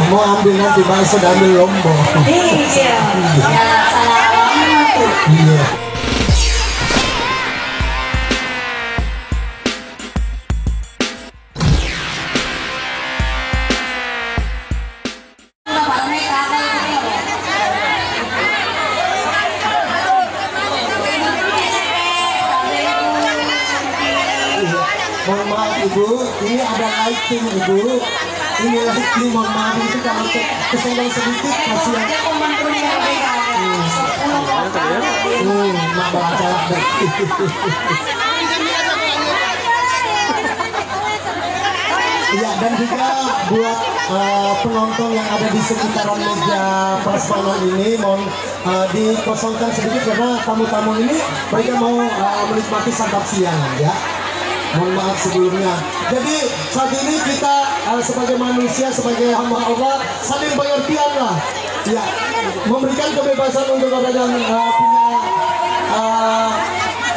Mau ambil nanti bakso dan ambil lombok. Iya. Ya salah alamat tuh. Iya. Mohon maaf Ibu, ini ada lighting Ibu. Ini lighting, mohon maaf itu kalau kesenggol sedikit kasihan. Mak baca Iya, dan juga buat penonton yang ada di sekitaran meja prasmanan ini mohon dikosongkan sedikit karena tamu-tamu ini mereka mau menikmati santap siang ya. Mohon maaf sebelumnya. Jadi saat ini kita sebagai manusia, sebagai hamba Allah saling pengertian lah. Ya, memberikan kebebasan untuk orang yang punya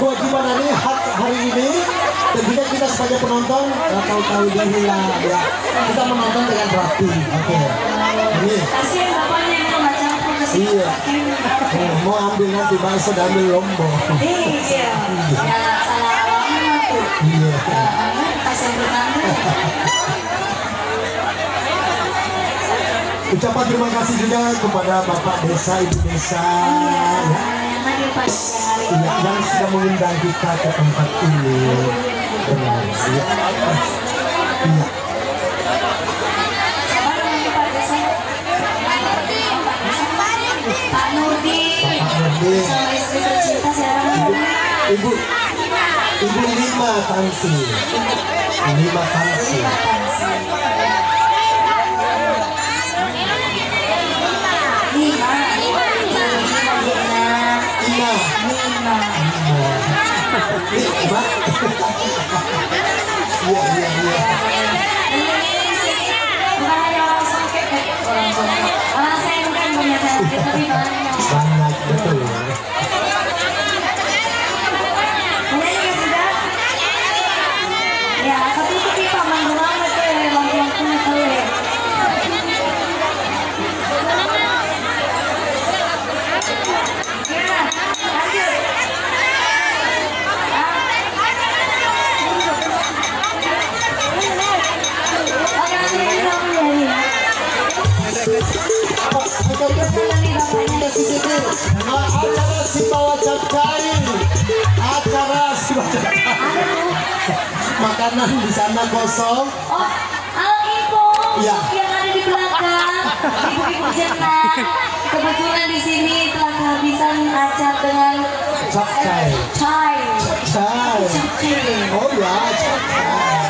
kewajiban ini, hak hari ini. Dan juga kita sebagai penonton tahu-tahu diri lah ya. Kita menonton dengan rapi. Oke. Ini. Kasihan bapaknya yang nggak campur ke sini. Iya. Mau ambil nanti bakso dan ambil lombok. Iya. Ya salah alamat tuh. Iya. Kasihan bertanda. Ucapan terima kasih juga kepada Bapak Desa, Ibu Desa ya. Hadir pada siang hari Iya, yang sudah mengundang kita ke tempat ini. Benar, ya. Iya. Pak Nurdi. Bapak Nurdi. Sama istri tercinta siapa? Ibu Lima Tansi. Lima Tansi. Lima. Iya. Bukan hanya orang songket, orang saya bukan punya talent tapi banyak. Banyak betul. Mulai juga sudah. Ya, tapi itu pipa mandu banget tuh ya, lampu-lampunya tuh ya. Ya, lanjut. Acara Simbawa Capcai, acara Simbawa Capcai. Makanan di sana kosong. Oh, ibu Iya. yang ada di belakang, ibu-ibu jenang. Kebetulan di sini telah kehabisan acar dengan Capcai. chai. Capcai. Capcai. Oh ya, Capcai.